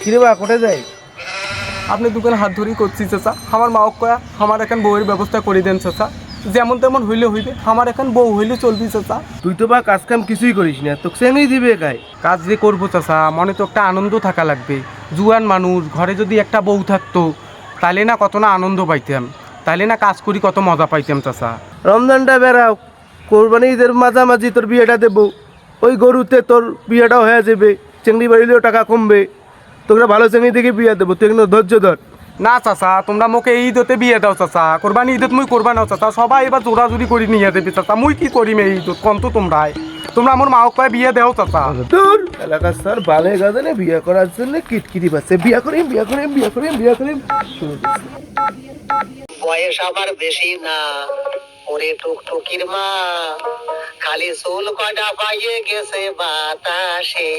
কিরে বা কোথায় যাই? আপনি দোকানে হাত ধরেই করছি চাচা। আমার মা কয়া আমার এখন বউয়ের ব্যবস্থা করে দেন চাচা। যেমন তেমন হইলে হইবে, আমার এখন বউ হইলে চলবি চাচা। তুই তো বা কাজ কাম কিছুই করিস না, তোকে চেঙেই দিবে একাই। কাজ যে করবো চাচা, মনে তো একটা আনন্দ থাকা লাগবে। জুয়ান মানুষ, ঘরে যদি একটা বউ থাকতো তাহলে না কত না আনন্দ পাইতাম, তাহলে না কাজ করি কত মজা পাইতাম চাচা। রমজানটা বেড়াও, কোরবানি ঈদের মাঝামাঝি তোর বিয়েটা দেবো। ওই গরুতে তোর বিয়েটাও হয়ে যাবে, চেংড়ি বাড়িলেও টাকা কমবে। তোকে ভালো চেংড়ি দেখে বিয়ে দেবো, তুই কিন্তু ধৈর্য ধর। না চাচা, তোমরা মোকে এই ঈদতে বিয়ে দাও চাচা, কোরবানি ঈদত মুই করবা নাও চাচা, সবাই এবার জোরাজুরি করে নিয়ে দেবে চাচা, মুই কি করিম এই ঈদত কম তো তোমরা আমার মা কয়ে বিয়ে দেও চাচা। তোর এলাকার স্যার বালে গাজনে বিয়ে করার জন্য কিটকিটি পাচ্ছে, বিয়ে করিম বিয়ে করিম বিয়ে করিম বিয়ে করিম শুরু করছে। বয়স আমার বেশি না, ওরে টুকটুকির মা, খালি চুল কয়টা পাইয়ে গেছে বাতাসে।